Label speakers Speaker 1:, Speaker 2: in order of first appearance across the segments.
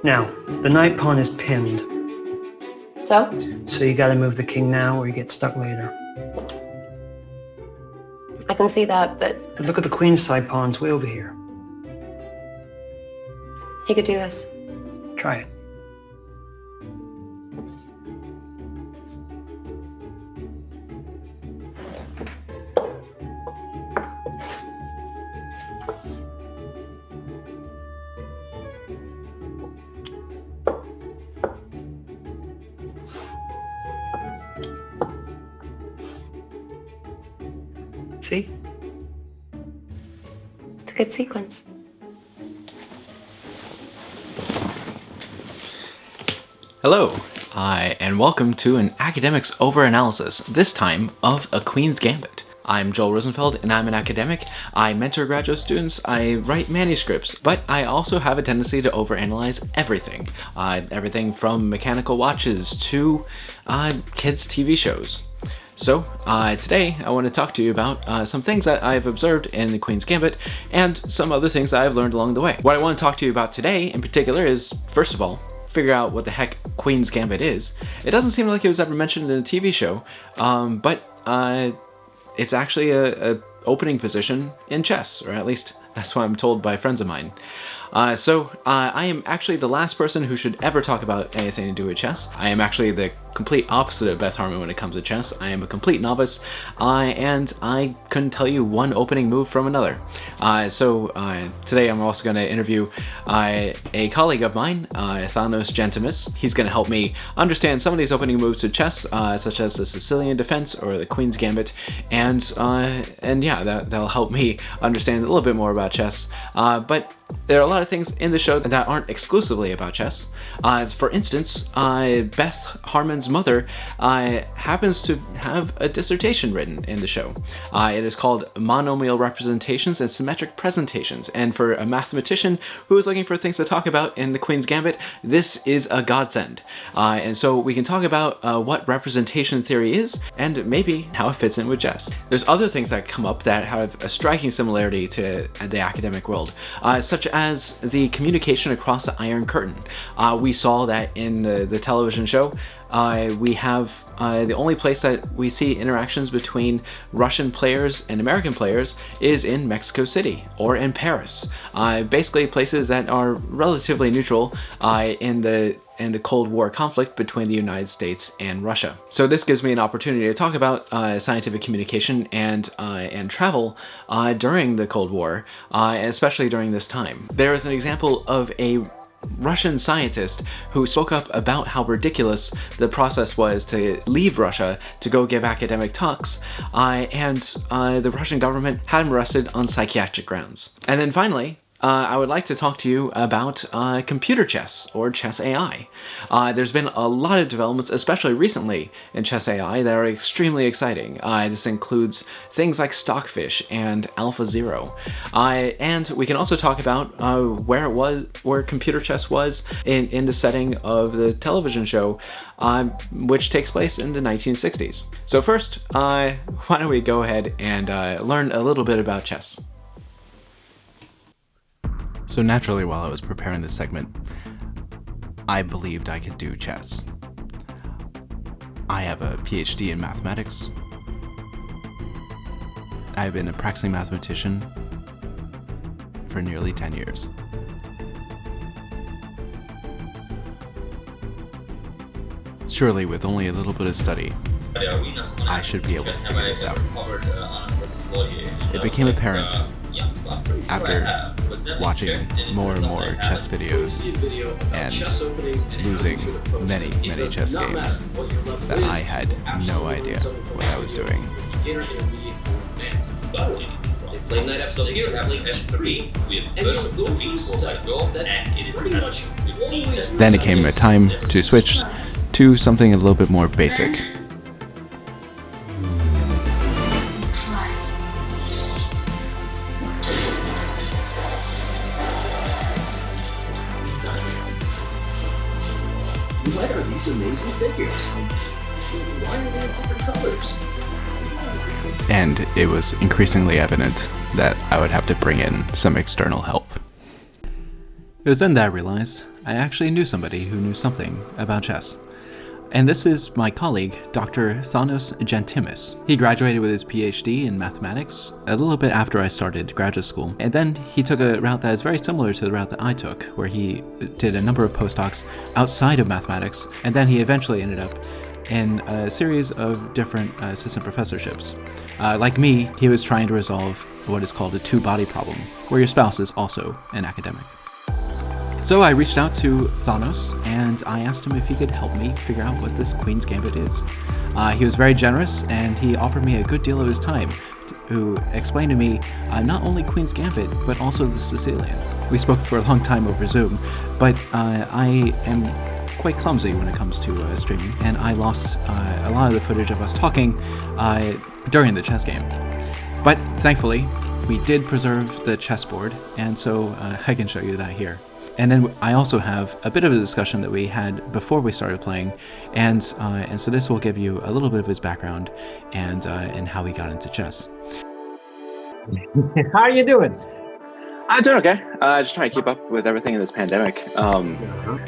Speaker 1: Now, the knight pawn is pinned.
Speaker 2: So?
Speaker 1: So you gotta move the king now or you get stuck later.
Speaker 2: I can see that, but
Speaker 1: But look at the queen side pawns way over here.
Speaker 2: he could do this.
Speaker 1: Try it. See?
Speaker 2: It's a good sequence.
Speaker 3: Hello, and welcome to an academic's overanalysis, this time of A Queen's Gambit. I'm Joel Rosenfeld, and I'm an academic. I mentor graduate students, I write manuscripts, but I also have a tendency to overanalyze everything. Everything from mechanical watches to kids' TV shows. So, today I want to talk to you about some things that I've observed in The Queen's Gambit and some other things that I've learned along the way. What I want to talk to you about today in particular is, first of all, figure out what the heck Queen's Gambit is. It doesn't seem like it was ever mentioned in a TV show, but it's actually a opening position in chess, or at least that's what I'm told by friends of mine. So I am actually the last person who should ever talk about anything to do with chess. I am actually the complete opposite of Beth Harmon when it comes to chess. I am a complete novice, and I couldn't tell you one opening move from another. So today I'm also going to interview a colleague of mine, Thanos Gentimus. He's going to help me understand some of these opening moves to chess, such as the Sicilian Defense or the Queen's Gambit, and yeah, that'll help me understand a little bit more about chess. But there are a lot of things in the show that aren't exclusively about chess. For instance, Beth Harmon's mother happens to have a dissertation written in the show. It is called Monomial Representations and Symmetric Presentations, and for a mathematician who is looking for things to talk about in the Queen's Gambit, this is a godsend. And so we can talk about what representation theory is and maybe how it fits in with chess. There's other things that come up that have a striking similarity to the academic world, such as the communication across the Iron Curtain. We saw that in the television show. We have the only place that we see interactions between Russian players and American players is in Mexico City or in Paris. Basically places that are relatively neutral in the Cold War conflict between the United States and Russia. So this gives me an opportunity to talk about scientific communication and travel during the Cold War, especially during this time. There is an example of a Russian scientist who spoke up about how ridiculous the process was to leave Russia to go give academic talks, and the Russian government had him arrested on psychiatric grounds. And then finally, I would like to talk to you about computer chess, or chess AI. There's been a lot of developments, especially recently, in chess AI that are extremely exciting. This includes things like Stockfish and AlphaZero. And we can also talk about where computer chess was in the setting of the television show, which takes place in the 1960s. So first, why don't we go ahead and learn a little bit about chess. So naturally, while I was preparing this segment, I believed I could do chess. I have a PhD in mathematics. I've been a practicing mathematician for nearly 10 years. Surely, with only a little bit of study, I should be able to figure this out. It became apparent after watching more and more chess videos and losing many chess games that I had no idea what I was doing. Then it came a time to switch to something a little bit more basic.
Speaker 4: What are these amazing figures? Why are they in different colors?
Speaker 3: And it was increasingly evident that I would have to bring in some external help. It was then that I realized I actually knew somebody who knew something about chess. And this is my colleague, Dr. Thanos Gentimus. He graduated with his PhD in mathematics a little bit after I started graduate school, and then he took a route that is very similar to the route that I took, where he did a number of postdocs outside of mathematics, and then he eventually ended up in a series of different assistant professorships. Like me, he was trying to resolve what is called a two-body problem, where your spouse is also an academic. So I reached out to Thanos and I asked him if he could help me figure out what this Queen's Gambit is. He was very generous and he offered me a good deal of his time to explain to me not only Queen's Gambit, but also the Sicilian. We spoke for a long time over Zoom, but I am quite clumsy when it comes to streaming, and I lost a lot of the footage of us talking during the chess game. But thankfully, we did preserve the chessboard, and so I can show you that here. And then I also have a bit of a discussion that we had before we started playing, and so this will give you a little bit of his background and how he got into chess.
Speaker 5: How are you doing?
Speaker 3: I'm doing okay. Just trying to keep up with everything in this pandemic.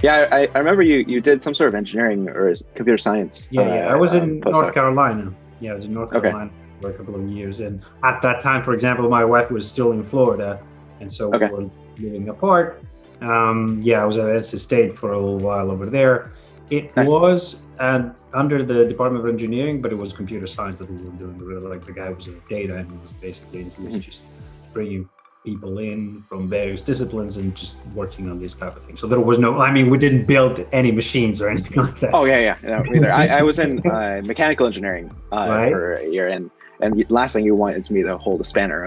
Speaker 3: Yeah, I remember you did some sort of engineering or computer science.
Speaker 5: Yeah, I was in
Speaker 3: postdoc.
Speaker 5: North Carolina. Yeah, I was in North Carolina for a couple of years, and at that time, for example, my wife was still in Florida, and so we were living apart. I was at NC State for a little while over there. It was under the Department of Engineering, but it was computer science that we were doing. Really, like the guy was a data analyst basically, and he was just bringing people in from various disciplines and just working on these type of things. So there was no, we didn't build any machines or anything like that.
Speaker 3: Oh yeah, no, neither. I was in mechanical engineering for a year, and the last thing you want is me to hold a spanner.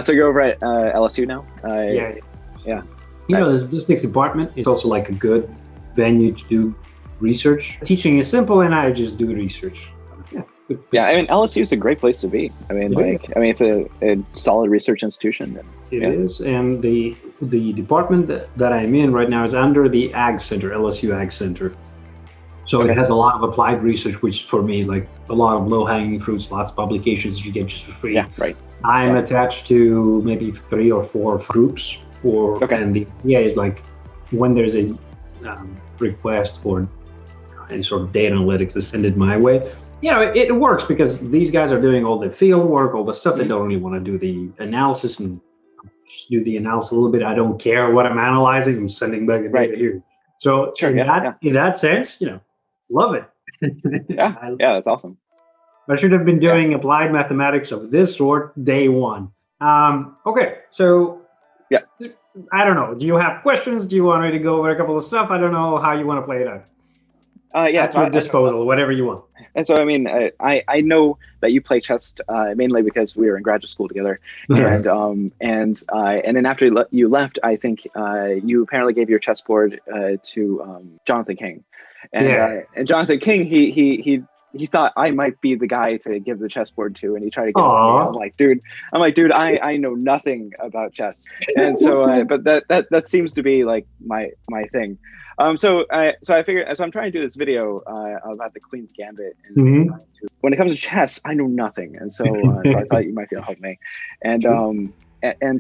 Speaker 3: So you're over at LSU now? Yeah.
Speaker 5: You know, the statistics department is also like a good venue to do research. Teaching is simple, and I just do research.
Speaker 3: Yeah, LSU is a great place to be. It's a solid research institution.
Speaker 5: It is, and the department that I'm in right now is under the Ag Center, LSU Ag Center. So it has a lot of applied research, which for me is like a lot of low-hanging fruits, lots of publications that you get just for free.
Speaker 3: Yeah, right.
Speaker 5: I'm attached to maybe 3 or 4 groups. And the idea is like when there's a request for any sort of data analytics, to send it my way. It works because these guys are doing all the field work, all the stuff. They don't really want to do the analysis and just do the analysis a little bit. I don't care what I'm analyzing. I'm sending back the data here. So in that sense, love it.
Speaker 3: Yeah, that's awesome.
Speaker 5: I should have been doing applied mathematics of this sort day one. So.
Speaker 3: Yeah.
Speaker 5: I don't know. Do you have questions? Do you want me to go over a couple of stuff? I don't know how you want to play it out. At your disposal, whatever you want.
Speaker 3: And so, I know that you play chess mainly because we were in graduate school together, and then after you left, I think you apparently gave your chessboard to Jonathan King, and Jonathan King he thought I might be the guy to give the chessboard to, and he tried to give it to me. I'm like, dude, I know nothing about chess, and so, but that seems to be like my thing. So I figured, so I'm trying to do this video about the Queen's Gambit. And when it comes to chess, I know nothing, and so I thought you might be able to help me. And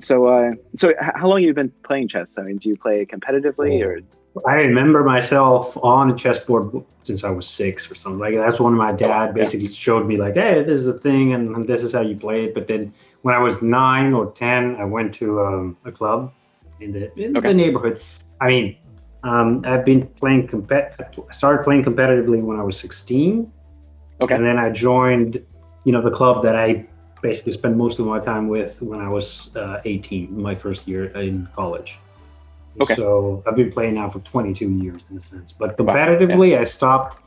Speaker 3: so how long have you been playing chess? Do you play competitively or?
Speaker 5: I remember myself on a chessboard since I was 6 or something like that. That's when my dad basically showed me like, hey, this is the thing and this is how you play it. But then when I was 9 or 10, I went to a club in the neighborhood. I've been playing I started playing competitively when I was 16. And then I joined, the club that I basically spent most of my time with when I was 18, my first year in college. So I've been playing now for 22 years in a sense, but competitively I stopped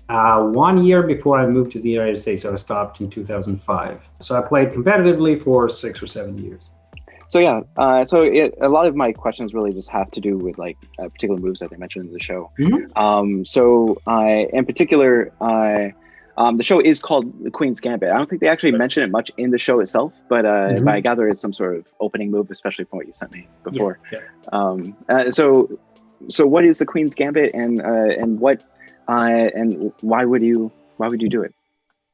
Speaker 5: 1 year before I moved to the United States. So I stopped in 2005. So I played competitively for 6 or 7 years.
Speaker 3: So a lot of my questions really just have to do with like particular moves that they mentioned in the show. In particular, the show is called The Queen's Gambit. I don't think they actually mention it much in the show itself, but I gather it's some sort of opening move, especially from what you sent me before. So what is The Queen's Gambit, and what and why would you do it?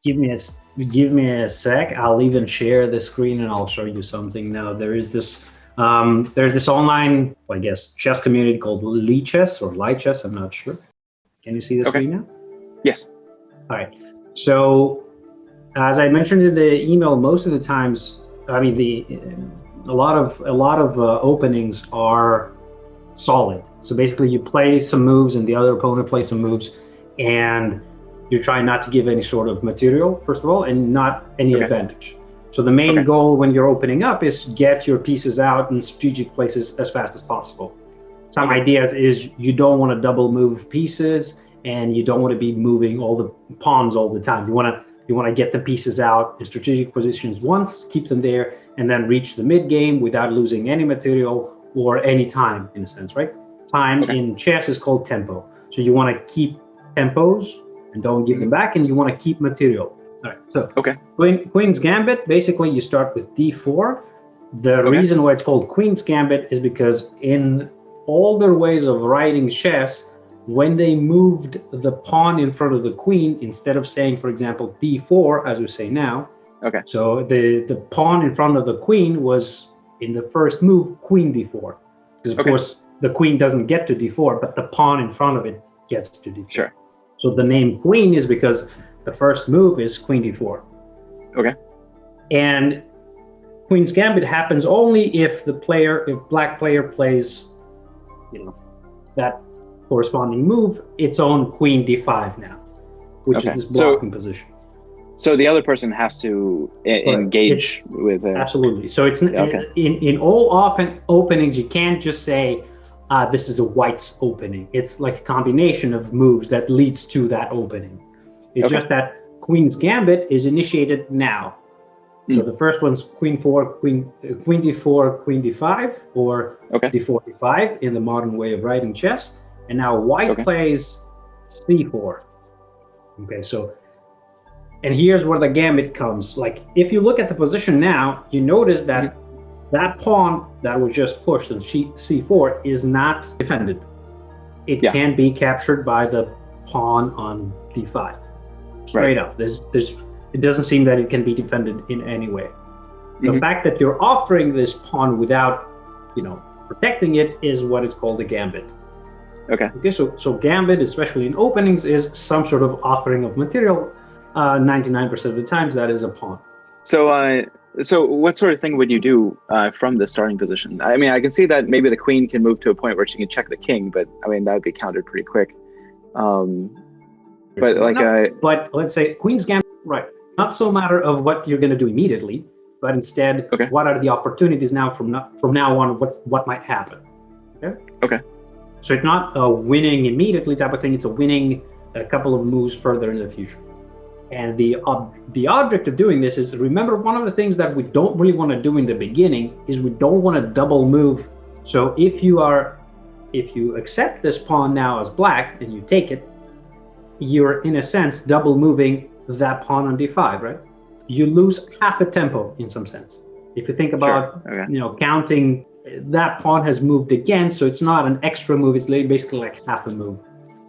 Speaker 5: Give me a sec. I'll even share the screen and I'll show you something now. There is this There's this online, I guess, chess community called Lichess or Lichess. I'm not sure. Can you see the screen now?
Speaker 3: Yes.
Speaker 5: All right. So, as I mentioned in the email, most of the times, I mean, a lot of openings are solid. So basically, you play some moves, and the other opponent plays some moves, and you're trying not to give any sort of material, first of all, and not any advantage. So the main goal when you're opening up is get your pieces out in strategic places as fast as possible. Some ideas is you don't want to double move pieces, and you don't want to be moving all the pawns all the time. You want to get the pieces out in strategic positions once, keep them there, and then reach the mid game without losing any material or any time, in a sense, right? Time in chess is called tempo. So you want to keep tempos and don't give them back, and you want to keep material. All right, so Queen's Gambit, basically you start with d4. The reason why it's called Queen's Gambit is because in older ways of writing chess, when they moved the pawn in front of the queen, instead of saying, for example, d4, as we say now, so the pawn in front of the queen was, in the first move, queen d4. Because, of course, the queen doesn't get to d4, but the pawn in front of it gets to d4.
Speaker 3: Sure.
Speaker 5: So the name queen is because the first move is queen d4.
Speaker 3: Okay.
Speaker 5: And Queen's Gambit happens only if black player plays, that corresponding move, its own queen d5 now, which is this blocking position.
Speaker 3: So the other person has to engage with it.
Speaker 5: Absolutely. So it's in all openings, you can't just say, this is a white's opening. It's like a combination of moves that leads to that opening. It's just that Queen's Gambit is initiated now. So the first one's queen d4, queen d5, or d4, d5 in the modern way of writing chess. And now white plays c4. Okay, so, and here's where the gambit comes. Like, if you look at the position now, you notice that that pawn that was just pushed on c4 is not defended. It can be captured by the pawn on d5. Straight up. It doesn't seem that it can be defended in any way. The fact that you're offering this pawn without, protecting it is what is called a gambit. Okay, so gambit, especially in openings, is some sort of offering of material. 99% of the times, that is a pawn.
Speaker 3: So what sort of thing would you do from the starting position? I mean, I can see that maybe the queen can move to a point where she can check the king, but I mean, that would be countered pretty quick. But
Speaker 5: let's say Queen's Gambit, right? Not so matter of what you're going to do immediately, but instead, what are the opportunities now from now on? What might happen? Okay. So it's not a winning immediately type of thing. It's a winning a couple of moves further in the future. And the object of doing this is, remember, one of the things that we don't really want to do in the beginning is we don't want to double move. So if you accept this pawn now as black and you take it, you're in a sense double moving that pawn on d5, right? You lose half a tempo in some sense. If you think about, counting, that pawn has moved again, so it's not an extra move, it's basically like half a move.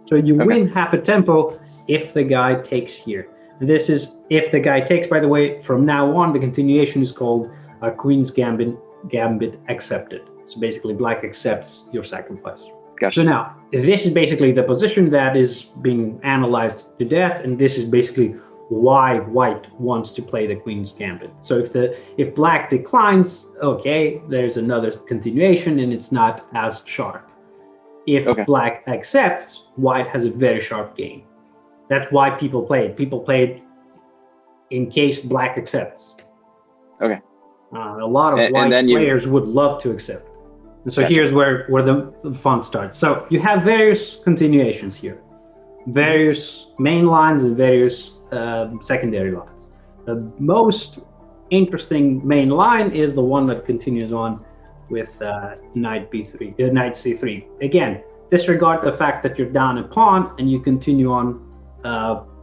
Speaker 5: So you win half a tempo if the guy takes here. This is if the guy takes, by the way, from now on, the continuation is called Queen's Gambit accepted. So basically black accepts your sacrifice.
Speaker 3: Gotcha.
Speaker 5: So now, this is basically the position that is being analyzed to death, and this is basically why white wants to play the Queen's Gambit. So if black declines, okay, there's another continuation and it's not as sharp. If black accepts, white has a very sharp game. That's why people play it. People play it in case black accepts. A lot of white players would love to accept. And so here's where the fun starts. So you have various continuations here, various main lines and various secondary lines. The most interesting main line is the one that continues on with knight c3. Again, disregard the fact that you're down a pawn and you continue on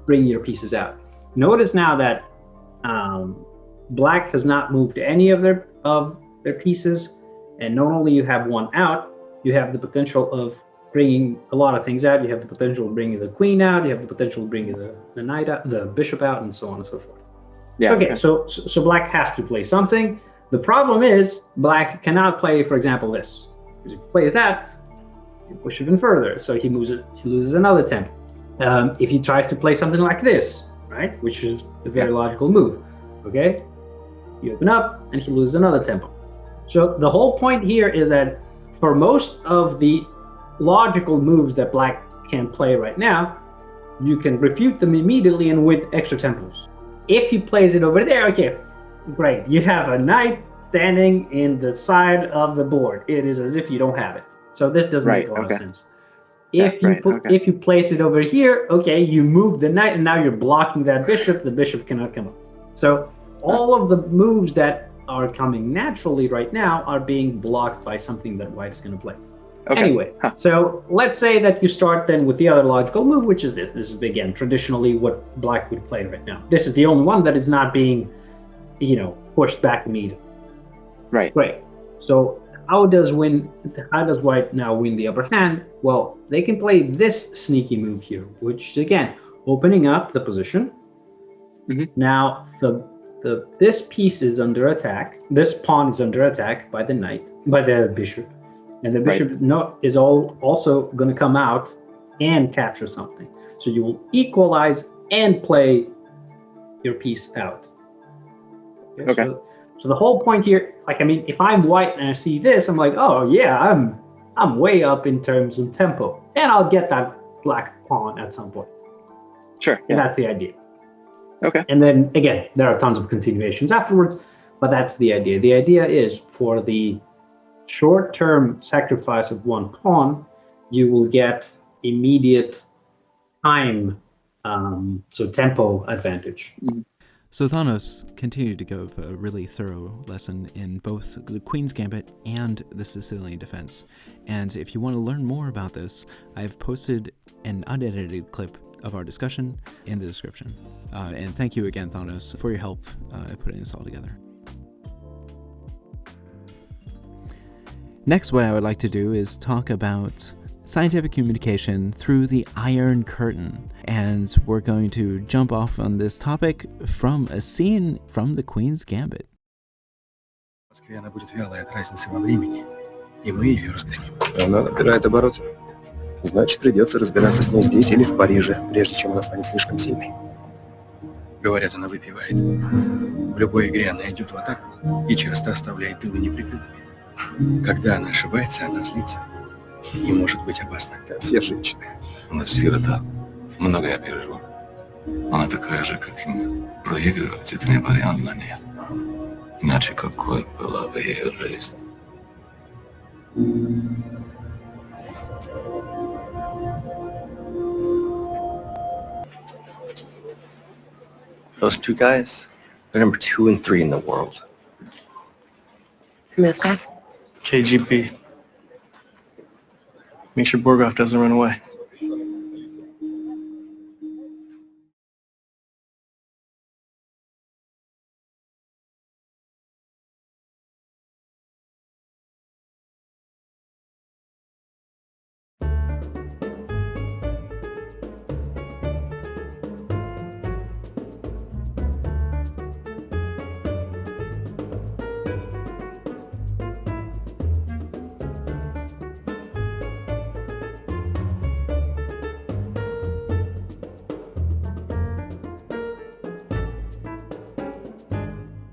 Speaker 5: bringing your pieces out. Notice now that black has not moved any of their pieces, and not only you have one out, you have the potential of bringing a lot of things out. You have the potential of bringing the queen out. You have the potential of bringing the knight out, the bishop out, and so on and so forth. So black has to play something. The problem is black cannot play, for example, this. Because if he plays that, you push even further. So he loses another tempo. If he tries to play something like this, right, which is a very logical move, okay, you open up and he loses another tempo. So the whole point here is that for most of the logical moves that black can play right now, you can refute them immediately and win extra tempos. If he plays it over there, okay, great. You have a knight standing in the side of the board. It is as if you don't have it. So this doesn't make a lot of sense. If you place it over here, okay, you move the knight and now you're blocking that bishop. The bishop cannot come up. So all of the moves that are coming naturally right now are being blocked by something that white is going to play. Okay. Anyway, so let's say that you start then with the other logical move, which is this. This is, again, traditionally what black would play right now. This is the only one that is not being, pushed back immediately.
Speaker 6: Right.
Speaker 5: Great. So how does white now win the upper hand? Well, they can play this sneaky move here, which is, again, opening up the position. Mm-hmm. Now, this piece is under attack. This pawn is under attack by the bishop. And the bishop is also going to come out and capture something. So you will equalize and play your piece out. Okay. So the whole point here, if I'm white and I see this, I'm like, oh yeah, I'm way up in terms of tempo, and I'll get that black pawn at some point.
Speaker 6: Sure.
Speaker 5: And that's the idea.
Speaker 6: Okay.
Speaker 5: And then again, there are tons of continuations afterwards, but that's the idea. The idea is for the short-term sacrifice of one pawn, you will get immediate time, so tempo advantage.
Speaker 3: So Thanos continued to give a really thorough lesson in both the Queen's Gambit and the Sicilian defense. And if you want to learn more about this, I've posted an unedited clip of our discussion in the description. And thank you again, Thanos, for your help putting this all together. Next, what I would like to do is talk about scientific communication through the Iron Curtain. And we're going to jump off on this topic from a scene from the Queen's Gambit.
Speaker 7: Она будет вялой от разницы во времени, и мы ее разгромим. Она набирает обороты. Значит, придется разбираться с ней здесь или в Париже, прежде чем она станет слишком сильной. Говорят, она выпивает. В любой игре она идет в атаку и часто оставляет тылы неприкрытыми. Когда она ошибается, она злится и может быть опасна, как все женщины.
Speaker 8: У нас сирота. Много я пережил. Она такая же, как и мы. Проигрывать — это не вариант для нее. Иначе какой была бы ее жизнь?
Speaker 7: Those two guys, they're number 2 and 3 in the world.
Speaker 2: And those guys?
Speaker 7: KGB. Make sure Borgov doesn't run away.